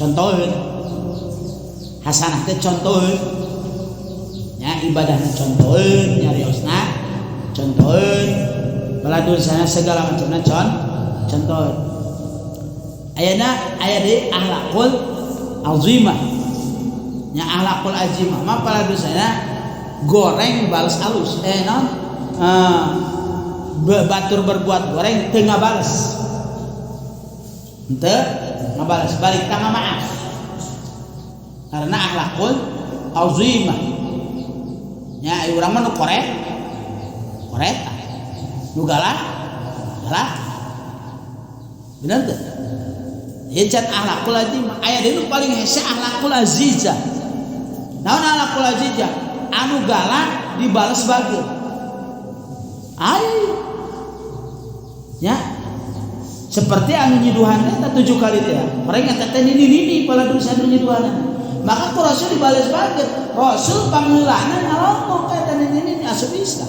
contoheun hasanah teh contoheun nya ibadah contoheun nyariosna contoheun bala dosana segala macamna contoheun ayana aya deui akhlakul azimah nya akhlakul azimah mah bala dosana goreng balas alus batur berbuat goreng teu ngabales henteu ngabales balik tangga maaf karena akhlakul azimah nya urang mah nu koreta nu galak bener teu ieu can akhlakul azimah aya deui nu paling hese akhlakul azizah naon akhlakul azizah anu galak dibales bageun ayo ya seperti anu nyiduhan eta 7 kali teh mereka teh nini pala dosa anu nyiduhan maka ku Rasul dibales bageun Rasul pangeulana ngalongok eta nini asup Islam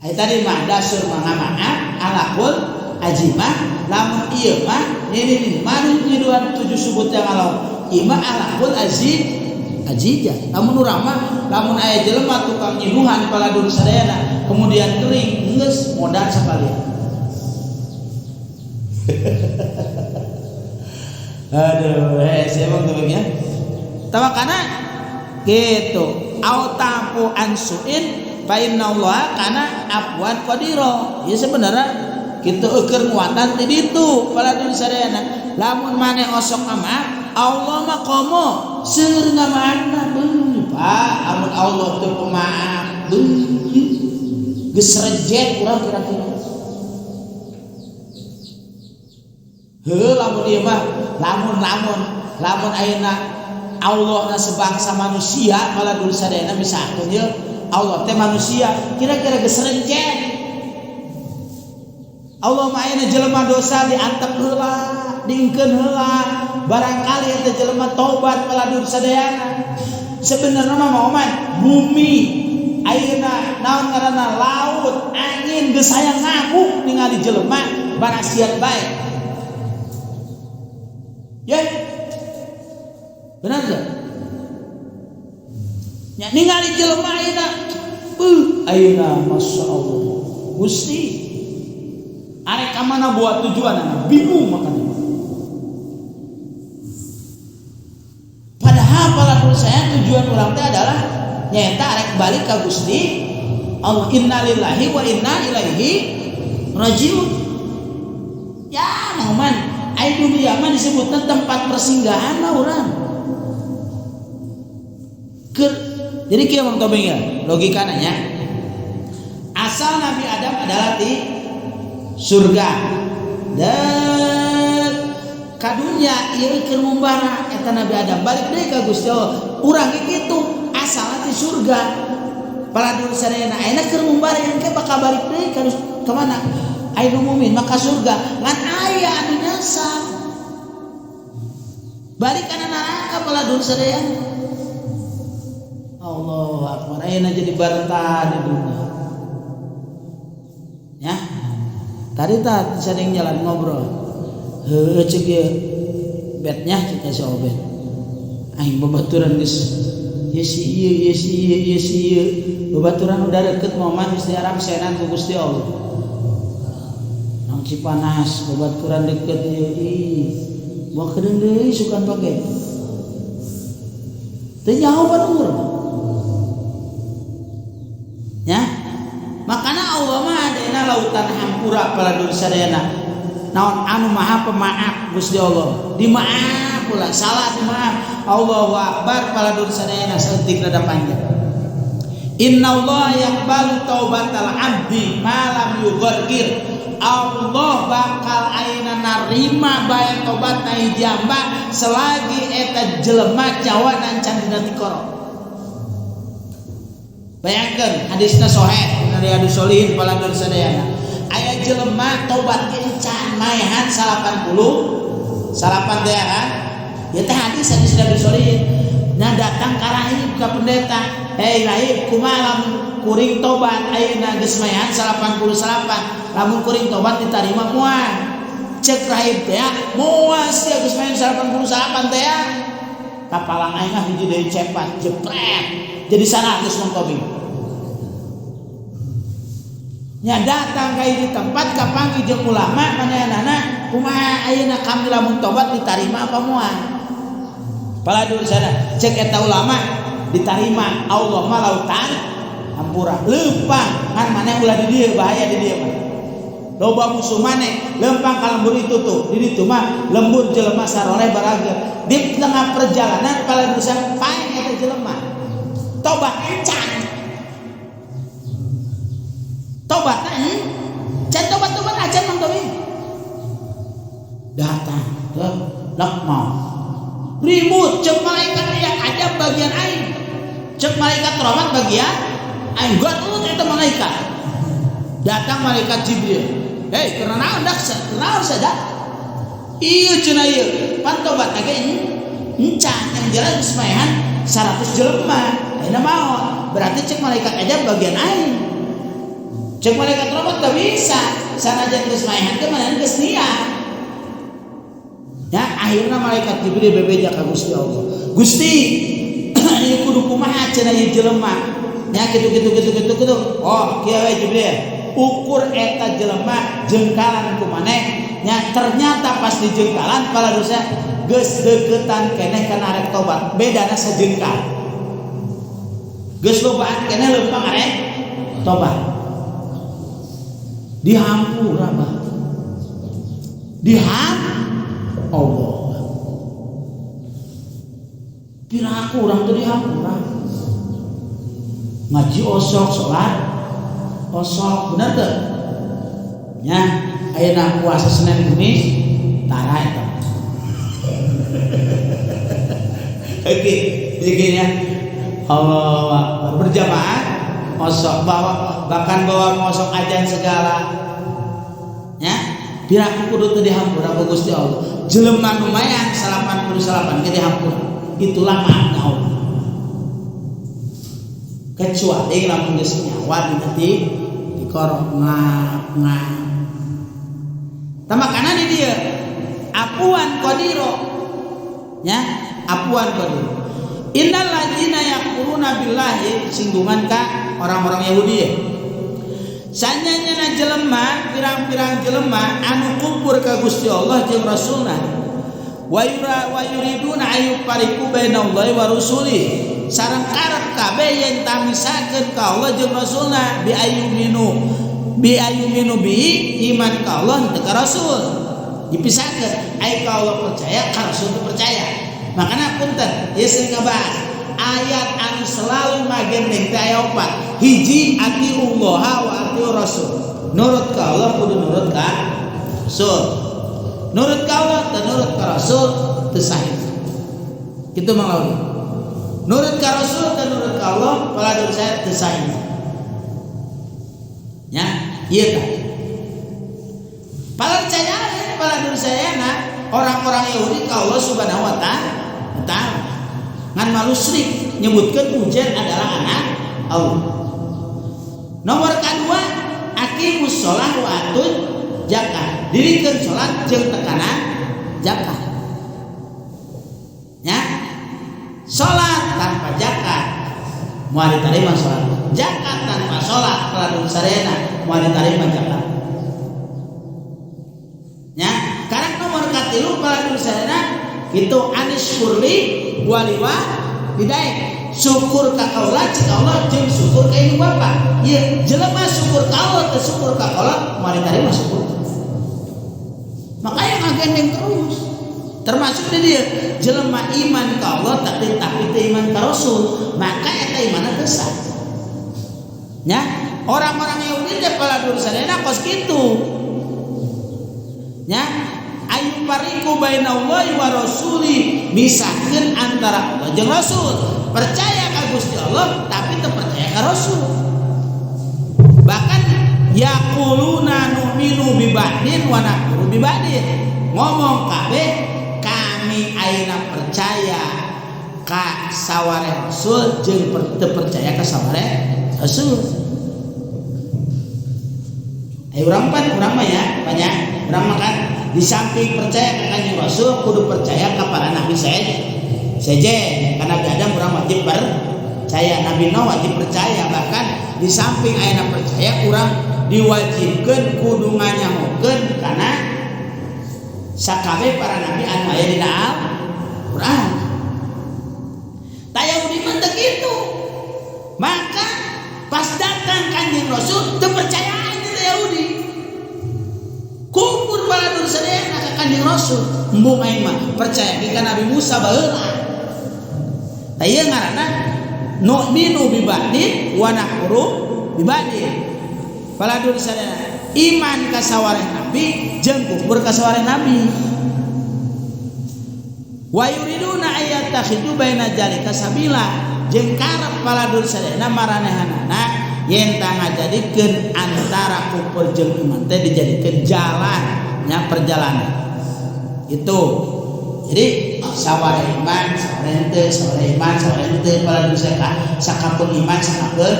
aya tadi mah dasar maaf alakul ajimah lamun ieu mah nini manu nyiduhan 7 subut yang ngalongok ieu mah alakul ajijah lamun urang mah lamun aya jelema tukang nyiduhan pala dosa sadayana kemudian kering geus modal sakalian aduh saya emang tuh ya tawakana gitu au tafu ansuin fa innallaha kana afwan qadira ya sebenarnya kitu eukeun muatan ti ditu pala dosa sadayana lamun maneh osok ama Allah mah komo seueur ngamaafna Pak amun Allah teu pemaaf geus rejet urang kira-kira heuh lamun ieu mah lamun ayeuna Allah na sebangsa manusia malah dulu sadayana misalkan ieu Allah teh manusia kira-kira geus rejet Allah mah ayeuna jelema dosa diantep heula diingkeun heula barangkali eta jelema tobat paladur sadayana sebenarnya mah momen bumi ayeuna naon ngaranna laut angin geus aya ngamuk ningali jelema barasiat bae ya benar gak nya ningali jelema ayeuna masyaallah Gusti arek ka mana buat tujuan bingung makanya pala saya tujuan orang teh adalah nyata arek balik ka Gusti Allah innalillahi wa inna ilaihi rajiun ya momen ai dunia mah disebutna tempat persinggahan lah urang jadi kieu Mang Tobing ya logikana nya asal Nabi Adam adalah di surga dan kadunya ieu keur mumbara eta Nabi Adam balik deui ka Gusti Allah urang ge kitu asal di surga paladur sadayana ayeuna keur mumbara engke bakal balik deui ka mana aya nu mukmin maka surga ngan aya anu nyasar balik kana neraka paladur sadayana Allahu akbar ayeuna jadi barta di dunia ya tadi tah sadeng jalan ngobrol heuh ceuk ye betnya kita si obet aing babaturan geus ye si ieu babaturan udah deket momen geus diarap senan ku Gusti Allah nang Cipanas babaturan deket ieu moal kedeung deui sukan pake teu nyaho batur ya makana Allah mah adaina lautan hampura paladur sadayana naon anu maha pemaaf Gusti Allah dimaaf pula salah dimaaf Allahu akbar paladur sadayana saeutik rada panjang innallaha yaqbalu taubatal abdi ma lam yughargir Allah bakal ayeuna narima bae tobatna hiji hamba selagi eta jelema jawanan can dina tikoro bayangkeun hadisna sahih dari Riyadhus Shalihin paladur sadayana aya jelema tobat ge can maehan 80 salapan teh kan ya teh hadis Riyadhus Shalihin nah datang ka rahib ka pendeta hei rahib kumaha lamun kuring tobat ayeuna geus maehan 88 lamun kuring tobat ditarima moal cek rahib teh moas ya geus main 88 teh kapalang aing mah hiji deui cepat jepret jadi 100 Mang Tobi nya datang ka ieu tempat kapanggih jeung ulama manehanana kumaha ayeuna kami lamun tobat ditarima apa moal pala dulu sana cek eta ulama ditarima Allah mah lautan hampura leumpang kan maneh ulah di dieu bahaya di dieu mah loba musuh maneh lempang ka lembur itu tuh di ditu mah lembur jelema saroleh baraga di tengah perjalanan pala dulu sana paeng eta jelema tobat encan tobat can tobat aja Mang Tobi datang ke lakmau ribut cek malaikat aya aja bagian aing cek malaikat rahmat bagian aing gatut eta malaikat datang malaikat Jibril hei karena naon dak naon sadak ieu cenah ieu pan tobatage encan yang jelas geus maehan 100 jelema ayeuna maot berarti cek malaikat aja bagian aing cek malaikat rahmat gak bisa sanajan geus maehan teh manahan geus niat ya akhirna malaikat Jibril bebeja ka Gusti Allah Gusti ieu kudu kumaha cenah ieu jelema nya kitu oh kieu we Jibril ukur eta jelema jengkalan ku maneh nya ternyata pas dijengkalan pala dosa geus deuketan keneh kana arek tobat bedana sajengkal geus lobaan keneh leumpang arek tobat dihampura bah Allah piraku urang teh dihampura ngaji osok salat osok bener teu nya ayeuna puasa Senin Kamis tara eta oke begini Allah berjamaah osok bahkan bawa mosok ajan segala ya piraku kudu teu dihampura ku Gusti Allah jelema nu mayang 88 ke dihampura itulah maafna Allah kecuali lamun geus nyawa di dikorok ngap tamakana di dieu apuan qadiro nya apuan qadiro innal ladzina yaquluna billahi singgungan ka orang-orang Yahudi ya sanyanya jelema pirang-pirang jelema anu kufur ka Gusti Allah jeung Rasulna wa yuriduna ayyufariqu bainallahi wa rasulih sareng karep kabeh yen tamisakeun ka Allah jeung Rasulna bi ayyuminu bi iman ka Allah teu ka Rasul dipisahkeun ai ka Allah percaya ka Rasul teu percaya makana punten ieu sing ngabahas ayat anu selalu magendeng teh aya 4 hiji atiullah wa atiur Rasul nurut ka Allah kudu nurut ka Rasul nurut ka Allah dan nurut ka Rasul teu sahih kitu manglawi nurut ka Rasul dan nurut ka Allah pala dosa saya teu sahih nya ieu tah pala percaya pala dosa saya orang-orang Yahudi ka Allah Subhanahu wa taala ngan malu syirik nyebutkeun ujian adalah anak Allah nomor kedua aqimus sholah wa atuz zakat dirikeun salat jeung tekanan zakat nya salat tanpa zakat moal ditarima salat zakat tanpa salat kaladung sarena moal ditarima zakat nya karang nomor katilu kaladung sarena itu anis kurli waliwa hidayah syukur ka kaula cik Allah jeung syukur ka ibu bapa ieu jelema syukur ka Allah teu syukur ka kaula moal ditarima syukur makanya ngagandeng terus termasuk di dia jelema iman ka Allah tapi teu iman ka Rasul maka eta imanna teu sah nya orang-orang Yahudi teh pala dursanana kos kitu nya ayu pariku bainallahi wa rasuli misahkeun antara Allah jeung Rasul percaya ka Gusti Allah tapi teu percaya ka Rasul bahkan yaquluna nu'minu bi ba'din wa nakfuru bi ba'din ngomong kabeh kami ayeuna percaya ka saware Rasul jeung teu percaya ka saware Rasul ayo urang mah ya banyak urang mah kan di samping percaya ke Kanjeng Rasul kudu percaya ke para nabi sejen. Karena Nabi Adam urang wajib percaya, Nabi Nuh wajib percaya, bahkan di samping ayeuna percaya urang diwajibkeun kudu nganyahokeun kana sakabeh para nabi anu aya dina Al-Qur'an. Yahudi mah teu kitu. Maka pas datang Kanjeng Rasul teu percayaan di Yahudi. Kumpul baladur sadayana ka Kanjeng Rasul. Embung aing mah percaya ka Nabi Musa baheula. Tah ieu ngaranna nu'minu bi ba'din wa nakfuru bi ba'din. Baladur sadayana iman ka sawareh nabi jeung kufur ka sawareh nabi. Wa yuriduna ayatakhidu baina jalika sabila jeung karep baladur sadayana maranehanana yen tah ngajadikeun antara kufur jeung iman teh dijadikeun jalan nya perjalanan. Itu. Jadi sawareh iman, sawareh henteu, sawareh iman, sawareh henteu baladur sakapeun iman, sakapeun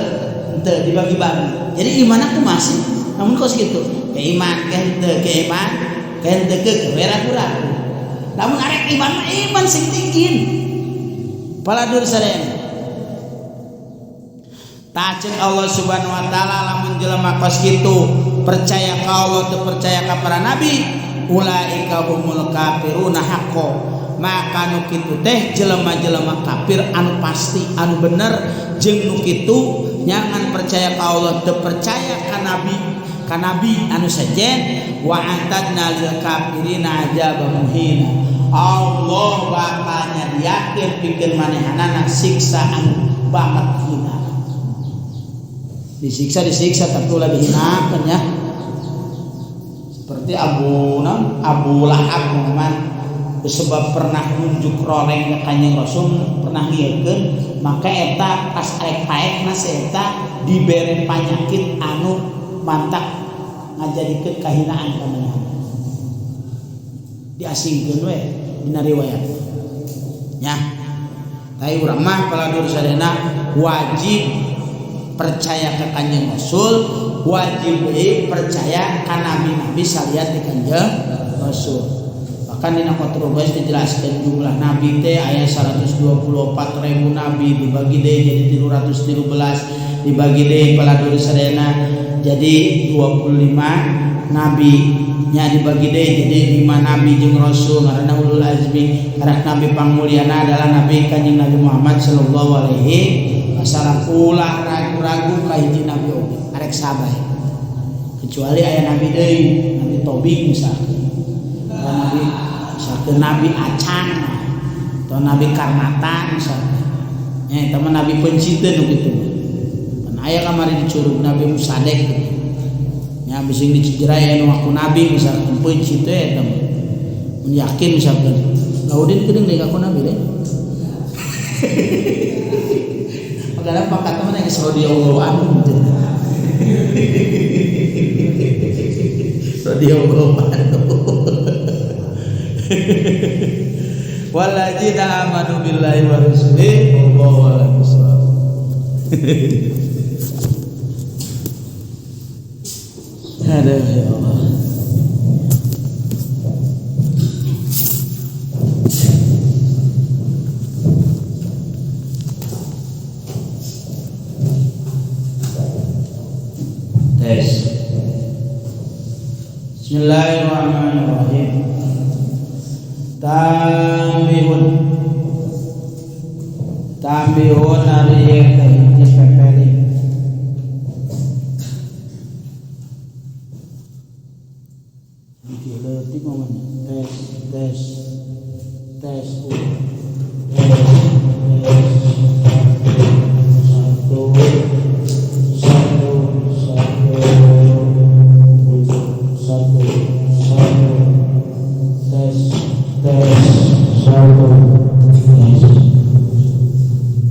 henteu dibagi-bagi. Jadi iman aku masih namun kos gitu. Ke iman, ke henteu, ke iman, ke henteu ke ragu-ragu. Namun arek iman sing tinggi baladur sadayana. Tajeng Allah Subhanahu wa taala lamun jelema kos kitu percaya ka Allah teu percaya ka para nabi, ulaika humul kafiruna haqqo. Maka nu kitu teh jelema-jelema kafir anu pasti anu bener jeung nu kitu nyangan percaya ka Allah teu percaya ka nabi anu sejen wa atadna lil kafirina azaban muhina. Allah bakal nyadiakeun pikeun manehanana siksa anu banget hina. Disiksa tapi ulah dihinakeun ya. Seperti Abu Lahab man sebab pernah nunjuk roleng ka Kanjeng Rasul pernah ngiekeun maka eta pas arek paekna eta dibere panyakit anu mantak ngajadikeun kahinaan ka manehna. Diasingkeun we dina riwayat. Nya. Tapi urang mah paladur sadayana wajib percaya ke Kanjeng Rasul, wajib percaya ka nabi-nabi salian di Kanjeng Rasul. Bahkan dina Qatrul Ghais dijelaskeun jumlah nabi teh aya 124.000 nabi dibagi deui jadi 313 dibagi deui paladur sadayana jadi 25 nabi nya dibagi deui jadi 5 nabi jeung rasul ngaranna ulul azmi. Karena nabi pangmulyana adalah nabi Kanjeng Nabi Muhammad sallallahu alaihi wasallam. Ulah ragu-ragu ka hiji nabi oge arek sabah. Kecuali aya nabi deui, Nabi Tobik misalkan. Nabi misalkan Nabi Acan atau Nabi Karnatan misalkan. Nya eta mah nabi penciteun kitu. Pan aya kamari dicurug Nabi Musadek gitu. Ya bising dicijra aya nu aku nabi misalkan pencit teh eta mah. Mun yakin misalkan Laudin geuning deui aku nabi deh. Magana pakat mah geus radhiyallahu anhu. Radhiyallahu anhu. Walladzina amanu billahi wa rasulihi wallahu a'lam bissawab. Aduh ya Allah. Tes. Bismillahirrahmanirrahim. Tambihun ari kahiji pepeli. Leutik ngomongnya tes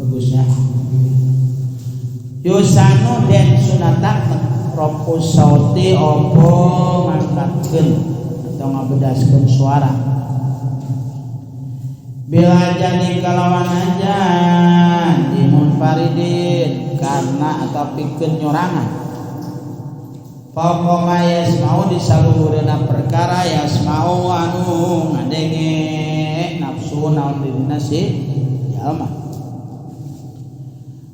bagusnya yusanu den sunatan propus sauti opo ngangkatkeun atau ngabedaskeun suara bila jadi kalawan ajan dimun faridin karena atau pikeun nyorangan Pokoma yasmau di saluhurna perkara yasmau anu ngadenge nafsu naon dirina si jalma.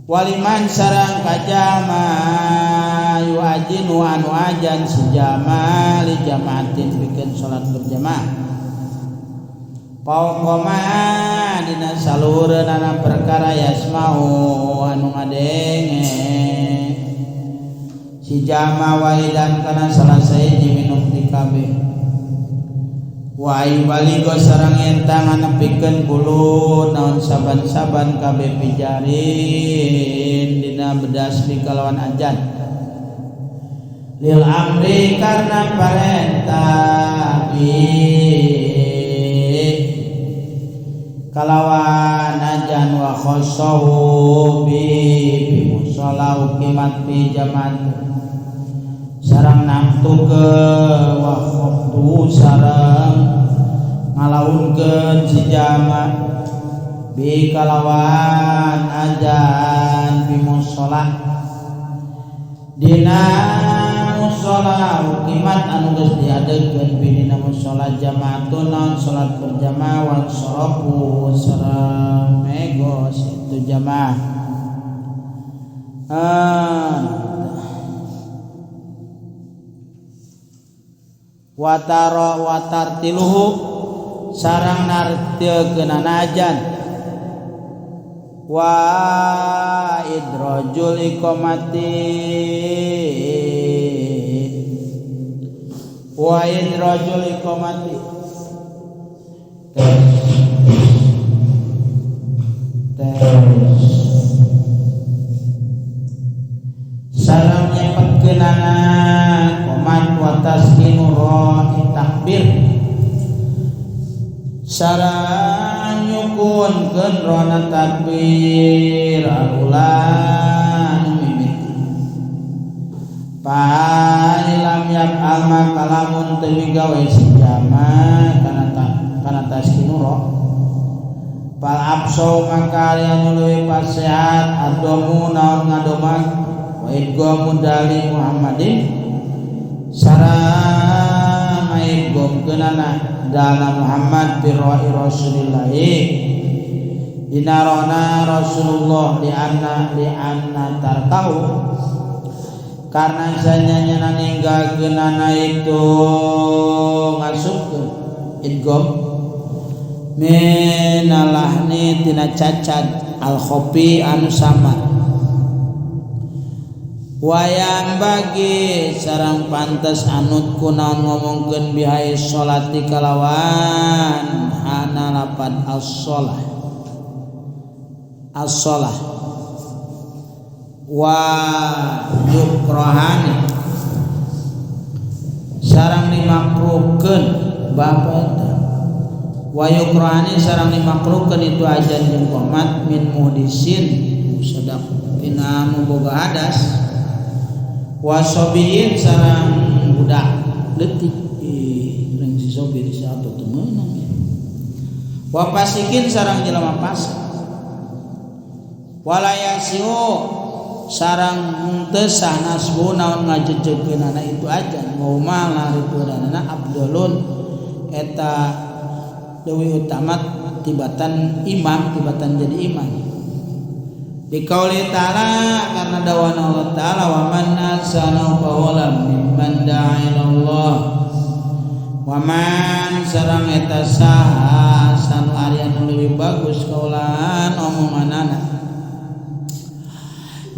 Waliman sareng kajama yuajinu anu ajan si jama li jamaatin bikin salat berjamaah. Pokoma dina saluhurna perkara yasmau anu ngadenge si jama waidan kana salah saeji minum di kabeh wa baligo sareng entang nepikeun bulu naon saban-saban kabeh pijarin dina bedas kalawan ajan lil amri karna parentah bi kalawan ajan wa khossahu bi musalla uqimat fi jamaat sareng naftuke wa khoftu sareng ngalaunkeun si jama bi kalawan ajan bi mushola dina mushola uqimat anu geus diadegeun bi dina mushola jamaatun naon salat berjamaah wa sarafu sareng megos itu jamaah watar tiluhu sarang nartieun ajan wa idrajul iqamati sarang nyepetkeun komat wa taskinu rohi takbir sareng nyukunkeun rona takbir alulan mimiti pailam yaf'al maka lamun teu gawe si jama kana taskinu roh pal abso maka anu leuwih pasehat adomu naon ngadomag wa idghamu dali Muhammadin sareng maidghamkeunana dana Muhammad bi Rasulillah dinarona Rasulullah di anna tartahu karena sanyanya ninggalkeunana itu ngasupkeun idgham minalahni tina cacat al khofi anu samar wayang bagi sarang pantes anut kunaon ngomongkeun bihai sholati kalawan hana lapan as-sholah wa yukrahani sarang dimakruhkeun bapak wa yukrahani sarang dimakruhkeun itu ajan jeung qomat min muhdisin sadaq pina boga hadas wasobiin sarang budak leutik reng si sobi di sato teu meunang wa pasikin sarang jelema fasik walayasiu sarang teu sah nasbu naon ngajejegkeunana itu aja mau malah rituranana abdulun eta leuwih utama tibatan jadi imam Dikauli ta'ala karena dawan Allah ta'ala wa man ahsanu qawlan mimman da'a ila Allah wa man sareng eta saha sanu ari anu leuwih bagus qaulan omonganana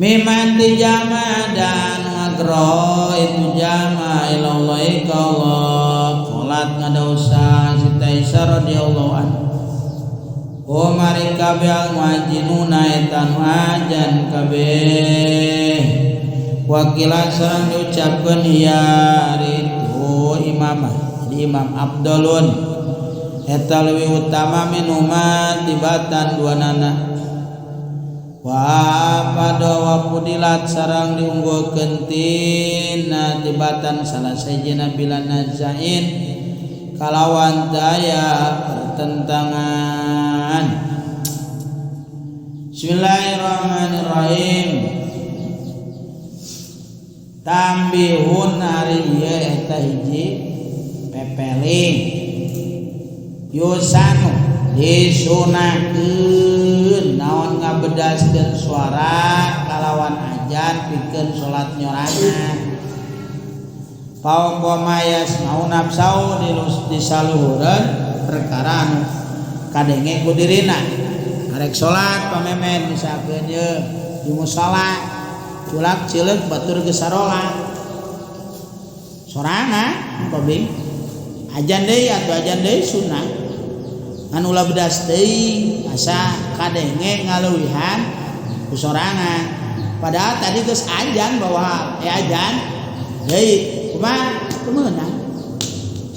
mimman dijama dan agro itu jama ila Allah ka Allah qolat ngadausa sita Aisyah radhiyallahu anha o mari kabeh al-muajinuna etan ajan kabeh wakilan sareng diucapkeun ya itu imamah jadi imam abdulun eta leuwih utama min umat tibatan duanana wa pada wa pudilat sareng diunggulkeun tina tibatan salah sajina bilan nazain kalawan daya pertentangan. Bismillahirrahmanirrahim. tambihun ari ieu eta hiji pepeling yusanu disunakeun naon ngabedaskeun suara kalawan ajan pikeun salat nyorangan pauqama yasmau nafsau disaluhureun perkara anu kadenge ku dirina arek salat pamemen misalkeun ye di musala culak cileuk batur geus sarolat sorangan babing ajan deui atuh ajan deui sunah ngan ulah bedas deui asa kadenge ngaleuwihan ku sorangan padahal tadi geus ajan bahwa ajan deui kumaha meunang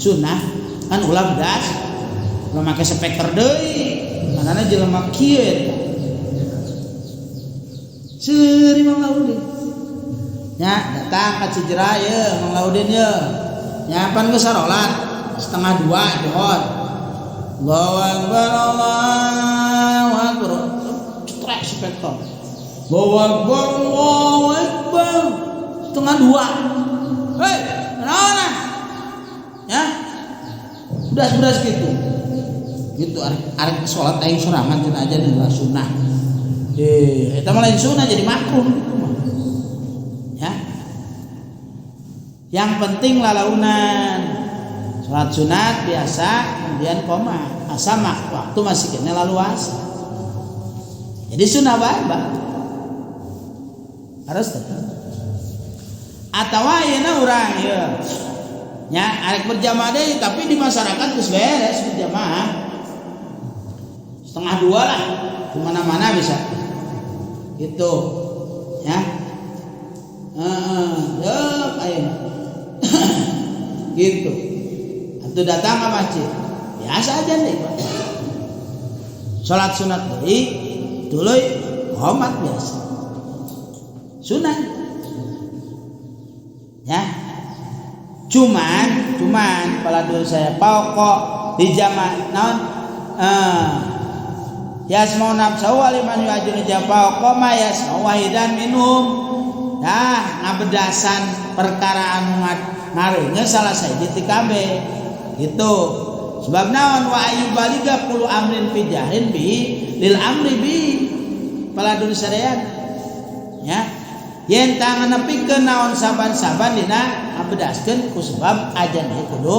sunah kan ulah bedas ulah make speaker deui manana jelema kieu seuri Mang Laudin nya datang ka Cijera ye Mang Laudin ye nya pan geus sarolat setengah 2 johor Allahu akbar Allahu akbar cetrek speaker Allahu akbar Allahu akbar setengah 2 hei naon ya beras gitu arek salat aing sorangan cenah aja adalah sunnah eta mah lain sunnah jadi makruh ya yang penting lalaunan salat sunat biasa kemudian koma asa waktu masih kena laluas jadi sunnah bae harus tetap atau ayeuna urang ieu nya arek berjamaah deui tapi di masyarakat geus beres berjamaah setengah 2 lah di mana-mana bisa gitu ya ayeuna gitu atuh datang ke masjid biasa aja deh salat sunat deui tuluy qomat biasa sunat ya cuman pala dulu saya pokok di jamaah naon yasmau nafsu waliman yu'ajinu japa qoma yasmau wahidan minhum dah ngabedasan perkara anu ngareungeun salah sahiji ti kabeh gitu sebab naon wa ayyubaliga qulu amrin fi jahrin bi lil amri bi pala dulu sarean ya yen tang nepikeun naon saban-saban dina ngabedaskeun ku sebab ajan ieu kudu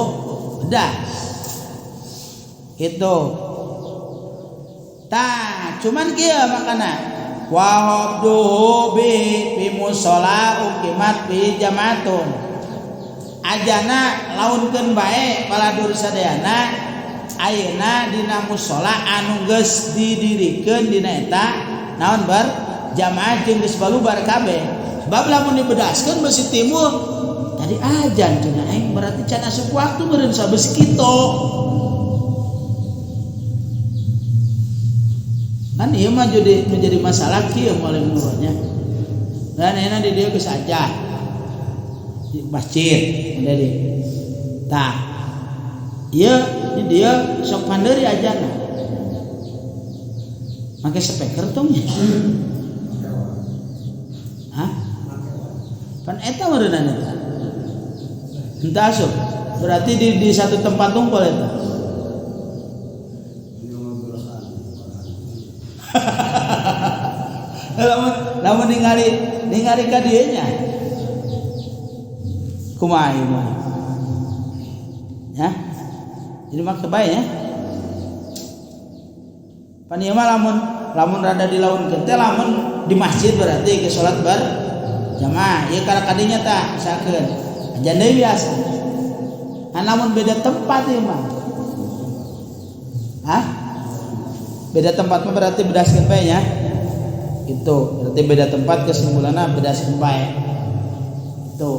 bedas gitu tah cuman kieu makana wa habduhu bi musalla uqimat bi jamaatun ajana launkeun bae paladur sadayana ayeuna dina musalla anu geus didirikeun dina eta naon berjamaah jeung geus balubar kabeh sebab lamun dibedaskeun besi timur tadi ajan cenah aing berarti can asup waktu meureun sabes kitu kan ieu mah jadi menjadi masalah kieu mulai menurutnya dan enak di dia geus aja di masjid udah di tah ieu dia sok pandeuri ajana make speaker tong hah pan eta meureunna eta henteu asup berarti di satu tempat tungkul eta lamun ningali ka dieu nya kumaha ieu mah ya jadi make bae ya pan ieu mah lamun rada dilaunkeun teh lamun di masjid berarti ke salat berjamaah ieu kana kadinya tah misalkeun ajan deui biasa lamun beda tempat ieu mah hah beda tempat mah berarti bedaskeun bae ya itu berarti beda tempat kesimpulannya bedaskeun bae itu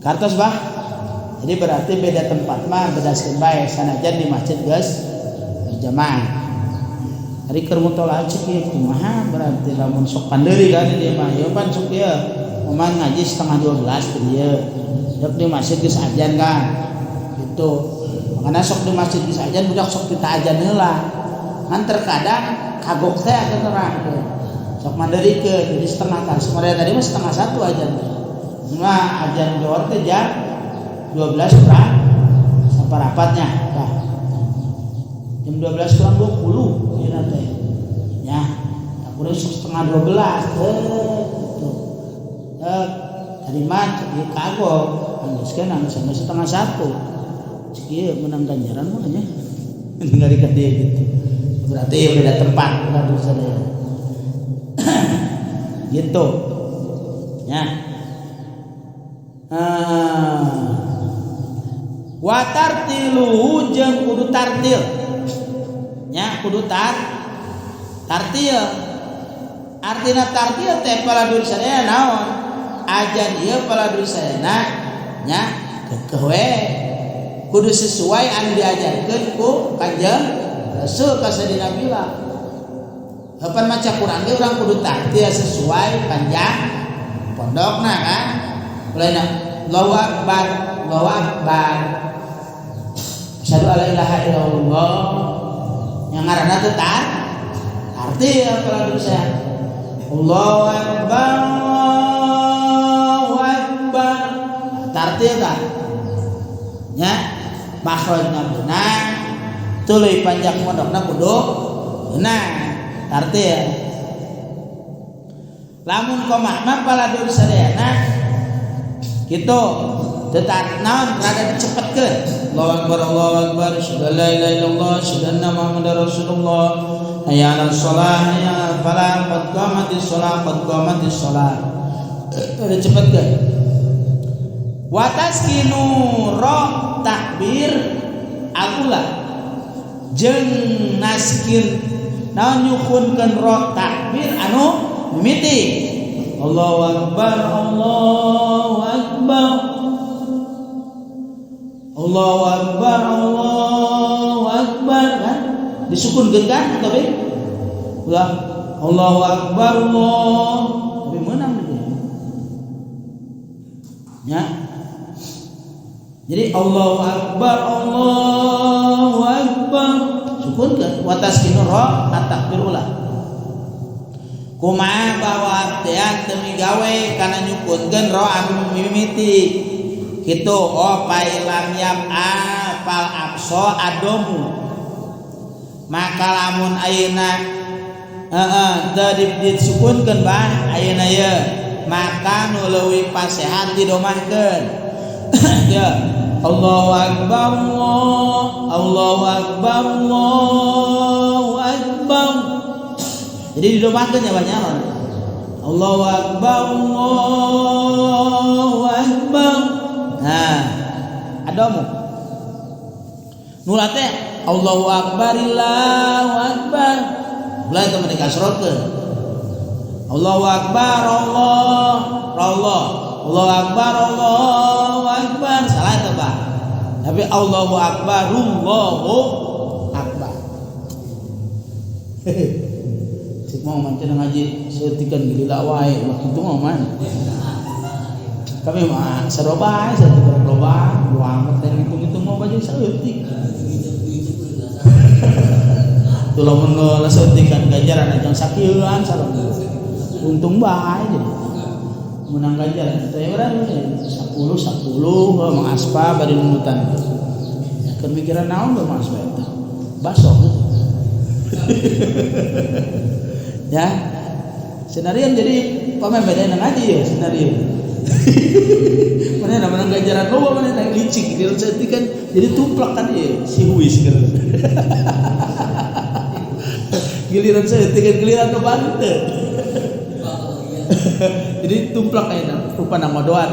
kartos bah jadi berarti beda tempat mah bedaskeun bae sanajan di masjid geus berjamaah ari keur mutola cek ieu kumaha berarti lamun sok pandeuri kan ieu mah ieu pan sok ieu momen ngaji setengah 12 teh ieu dek di masjid geus ajan kan gitu makanya sok di masjid geus ajan budak sok kita ajan heula ngan terkadang kagok teh akan nerangkeun sok manderikeun jadi setengah kan sebenarnya tadi mah setengah 1 ajan mah ajan Johor teh jam 12 kurang saparapatnya tah jam 12 kurang 20 ieu teh nya tak kurang setengah 12 gitu tadi mah ieu kagok anggeuskeun sampai setengah 1 cik ieu menang ganjaran mah nya ninggali ka dieu gitu berarti ya beda tempat kalau sadaya gitu ya wa tartilu jeung kudu tartil nya kudu tartil artina tartil teh paladur sadaya naon ajan ieu paladur sadayana nya keukeuh we kudu sesuai anu diajarkeun ku Kanjeng Rasul kasadina bilang kapan maca Quran ge urang kudu tartil sesuai panjang pondokna kan mulai Allahu Akbar Allahu Akbar asyhadu alla ilaha illallah yang ngaranna teh tartil kalau dosa Allahu Akbar Allahu Akbar tartil kan nya makhrajna beunang tuluy panjang pondokna kudu beunang tartil lamun komah mah paladur sadayana kitu tetap naon rada dicepetkeun Allahu Akbar asyhadu alla ilaha illallah asyhadu anna Muhammadar Rasulullah hayya 'alas shalah hayya 'alal falah qad qamatis shalah udah cepetkeun wa taskinu ra takbir al-ula jeung naskin naon nyukunkeun ra takbir anu mimiti Allahu Akbar Allahu Akbar Allahu Akbar Allahu Akbar kan disukunkeun kan tapi ulah Allahu Akbar Allah tapi meunang gitu ya jadi Allahu Akbar Allahu Akbar sukunkeun wa taskinu ra at-takbir ulah kumaha bahwa teh teu migawe kana nyukunkeun ra anu mimiti kitu pailam yam fal aqsa adomu maka lamun ayeuna teu disukunkeun bah ayeuna ye maka nu leuwih pasehan didomahkeun ya Allahu Akbar Allahu Akbar Allahu Akbar jadi didomahkeun ya banyak Allahu Akbar Allahu Akbar nah adomu nula teh Allahu Akbar Allahu Akbar mulai teh meni kasrotkeun Allahu Akbar Allahu Akbar Allahu Akbar salah teh Pak tapi Allahu Akbar Allahu Akbar cik mau mancing ngaji seutikan gila wae waktu itu mau man kami mah saroba seutikan loba luang teh hitung-hitung mau baju seutik tuh lamun geus seutikan ganjaran ajang sakieuan sareng untung bae jadi menang ganjaran teh berapa 10 mang aspa bari nunutan keur mikiran naon tuh mas bae baso ya senarian jadi pamen beda ngaji ya senarian mana menang ganjaran loba mana naik licik dia kan jadi tumplak kan ya si huis gitu giliran saya tiga giliran ke Banten jadi tumplak kayak rupa nama doan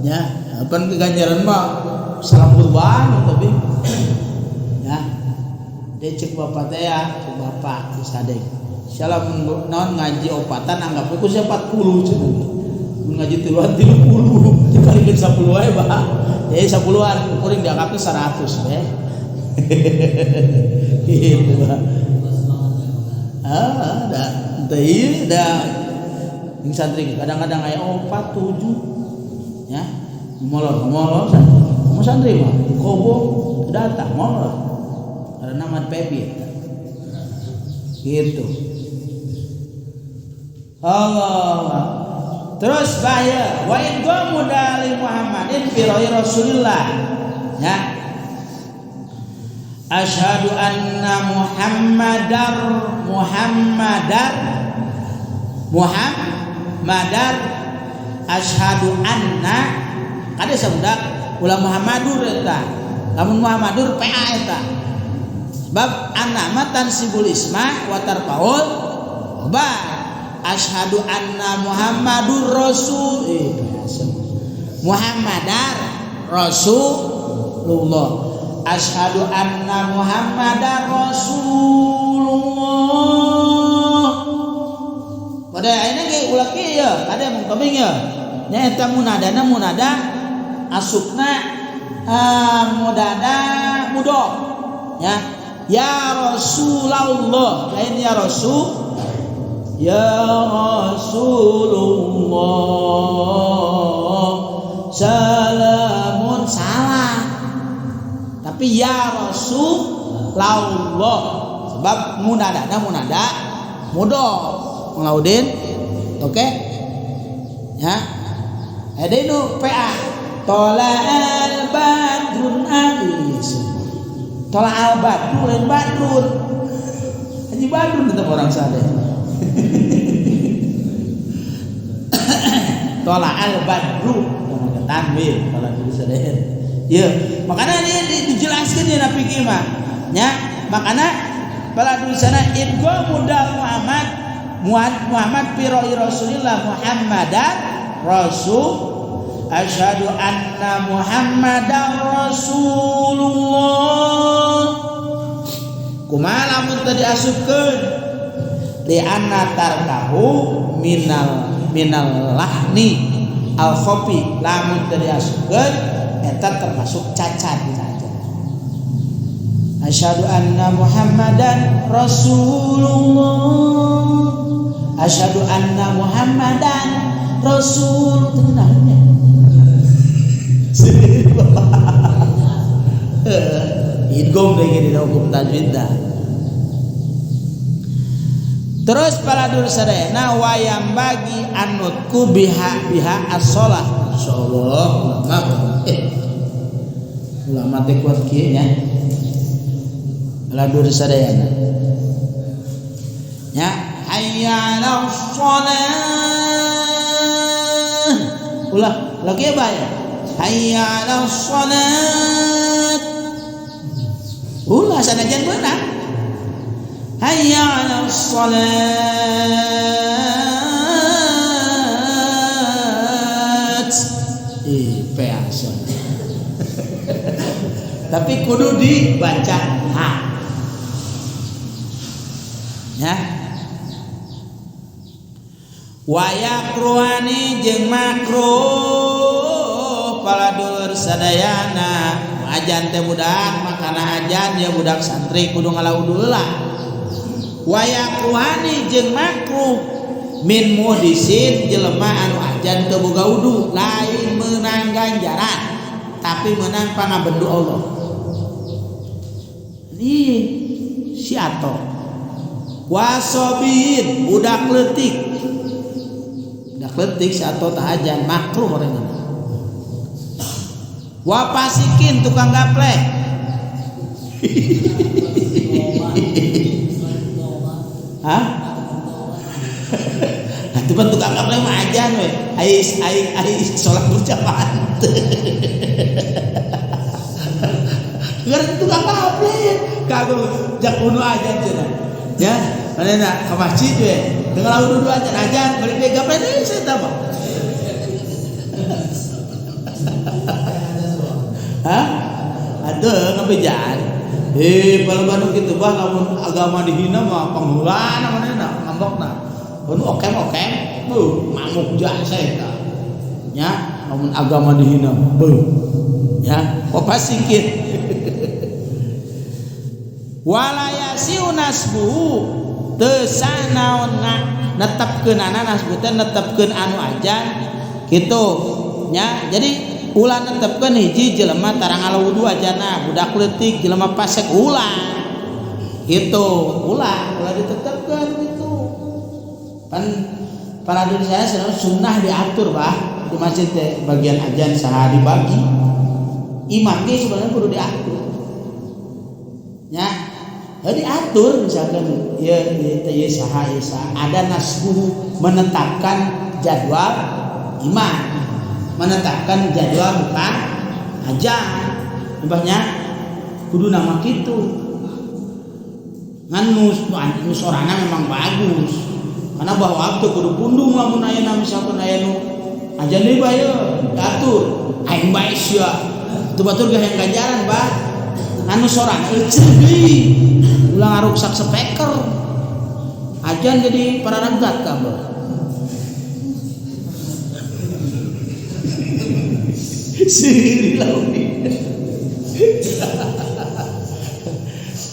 ya apa ganjaran mah salam kurban tapi ya dia cek bapak teh ya cek bapak di sadek salam non ngaji opatan anggap aku siapa 40 cenah ngaji 30 dibalikin 10 wae bah jadi 10-an kuring dianggapnya 100 ya gitu bah ada teh dah ing santri kadang-kadang aya 4 7 ya molor santri mah kobo datang molor karena nama pebi gitu. Allah. Terus bahaya wa in muda li Muhammadin fi Rasulillah ya. Asyhadu anna Muhammadar asyhadu anna kada sabda ulah Muhammadur eta. Lamun Muhammadur PA eta. Sebab anna matan sibul isma wa tarfaul ba asyhadu anna Muhammadur Rasul Muhammadar Rasulullah asyhadu anna Muhammadar Rasulullah pada ayeuna ge ulah kieu ya kada mung tobing ya nya eta munada asupna mudada mudhof ya Rasulullah lain ya Rasul ya Rasulullah salamun salah tapi ya Rasulullah sebab munada mudhof nglaudin oke ya ada itu PA tola al badrun alis tola al badrun lain badrun haji badrun tetap orang sadar tola al badru tanwir kalau tulisan ya makanya ini dijelaskan di nabi mah ya makanya pada tulisannya idgham mudal Muhammad fi Rasulillah Muhammadan Rasul asyhadu anna Muhammadan Rasulullah kumaha lamun teu diasupkeun li anna tarkahu minal lahni al khofi lamun teu diasupkeun eta termasuk cacat saja. Asyhadu anna Muhammadan Rasulullah asyhadu anna Muhammadan Rasul tenangnya idgham deui di hukum tajwid dah. Terus para dulur sadayana wayang bagi anutku biha as-shalah insyaallah ulama teh kuat kieu nya para dulur sadayana nya hayya 'alas shalah ulah lagi bae hayya 'alas shalah ulah sanajan beunang hayya 'alas shalat peasa tapi kudu dibaca ha ya wayakruani jeung makruh para dulur sadayana ajan teh budak makana ajan ya budak santri kudu ngalaudu heula wayakruani jeung makruh min muhdisin jelema anu ajan teu boga wudu lain meunang ganjaran tapi meunang pangabendu Allah si ato wasobin budak leutik satu tahajan makruh orang ini wapasikin tukang gaplek hah itu kan tukang gaplek mah ajan we ai salat berjamaah gara tukang gaplek kagak jak kuno ajan cenah ya manehna ka masjid we dengan lalu dulu ajan balik dia gaplek deui saya tambah hah aduh ngabejan kalau Bandung gitu bah lamun agama dihina mah penghulana manehna ngambokna anu okem mamuk jasa eta nya lamun agama dihina ya apa sikit walayasi unasbu teu sanaonna netepkeun anana sebutan netepkeun anu ajan kitu nya jadi ulah netepkeun hiji jelema tarang alawudu ajana budak leutik jelema pasek ulah Itu ulah ditetapkan gitu. Kan para diri saya sunnah diatur bah di masjid teh bagian ajan saha dibagi. Imam ge sebenarnya kudu diatur. Ya, diatur misalkan ya saha ada nasbuh menetapkan jadwal imam, menetapkan jadwal bukan ajan. Ibahnya kudu nama kitu. Ngan sorana memang bagus karena bahwa waktu kudu pundung lamun ayeuna misalkan aya nu ajan deui bae diatur aing bae sia teu batur gah yang ganjaran bah anu sorana euceun deui ulah ngaruksak speaker ajan jadi paranegat kabeh siri launi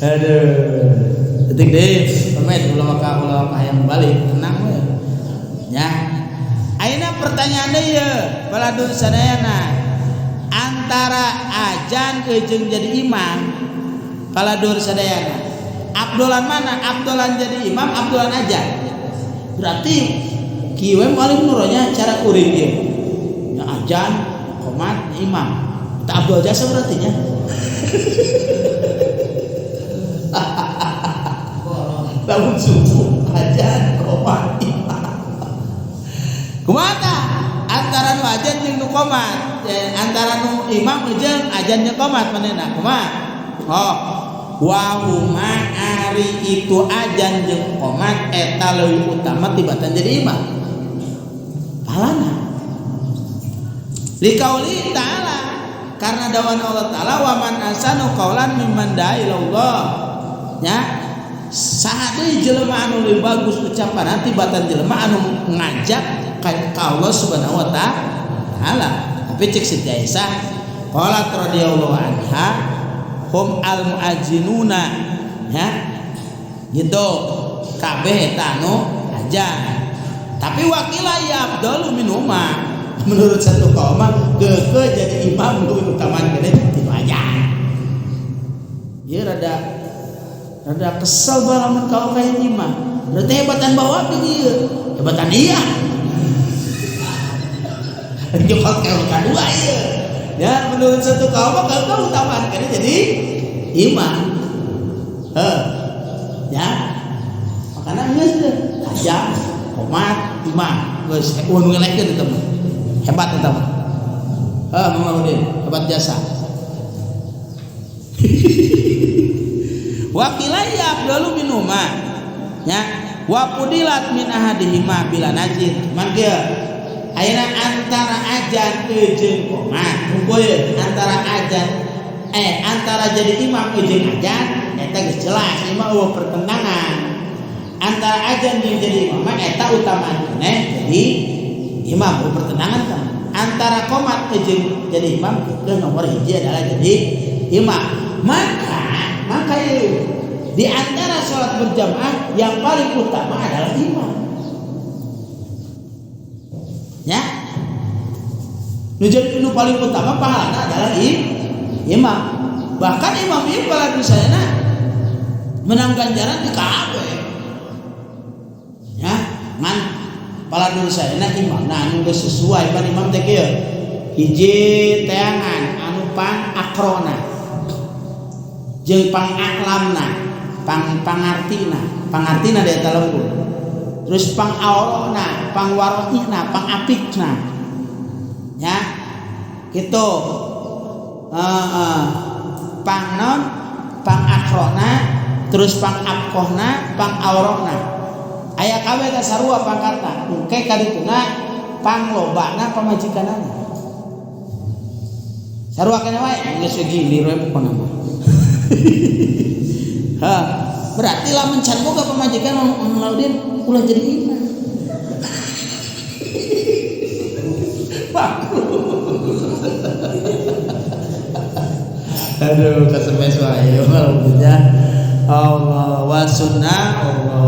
aduh detik deh pemain ulah yang balik tenang we ya ayeuna pertanyaan deui ya baladur sadayana antara ajan jeung jadi imam baladur sadayana abdolan mana abdolan jadi imam abdolan ajan berarti kieu paling nuronya cara kuring ieu nya ajan qomat imam teu abdol jasa berarti nya lamun subuh ajan qomat imam kumaha antara nu ajan jeung nu qomat antara nu imam jeung ajan jeung qomat manehna kumaha wa huma ari itu ajan jeung qomat eta leuwih utama tibatan jadi imam palana liqauli ta'ala karena dawan Allah taala wa man asanu qaulan mimman da'a ilallah nya saha deui jelema anu leuwih bagus ucapan tibatan jelema anu ngajak ka Allah Subhanahu wa taala. Tapi cek Siti Aisyah qalat radhiyallahu anha hum al muajzinuna ya gitu kabeh eta anu ajan. Tapi wakila ya afdalu minuma menurut satu kaum geukeuh jadi imam nu utaman gede ti ajan. Ieu rada kesel balamun kau kayak imam. Berarti hebatan bawa dia, hebatan iya. Jokot kayak kedua iya. Ya menurut satu kaum kau utaman kan jadi imam. Ya. Makanya geus teh ajan, qomat, imam. Geus nu ngelekeun eta mah. Hebat eta mah. Mamaudin, hebat jasa. Wakila ya abdalu minuma ya wa pudilat min ahadihima bila najir mangke ayeuna antara ajan jeung qomat unggul antara ajan antara jadi imam jeung ajan eta geus jelas ieu mah eueuh pertentangan antara ajan jeung jadi imam eta utama keneh jadi imam eueuh pertentangan kan antara qomat jeung jadi imam geus nomor hiji adalah jadi imam maka di antara sholat berjamaah yang paling utama adalah imam. Ya, nu paling utama pahalana adalah imam. Bahkan imam ini pada misalnya menang ganjaran di kabeh. Ya, man pala dulu saya imam. Nah, anu geus sesuai pan imam teh kieu. Hiji teangan anu pang akrona. Jeung pangaklamna, pangartina di eta lembur. Terus pangaurona, pangwarohina, pangapikna. Ya. Kitu. Pangnon, pangakrona, terus pangapkohna, pangaurona. Aya kabeh teh sarua pangkatna. Engke kadituna panglobana pamajikanana. Sarua kana wae geus gili we pangama. Berarti lah mencan boga pemajikan Maudin ulah jadi imam. Aduh kasepes wae maksudnya Allah wa sunnah Allah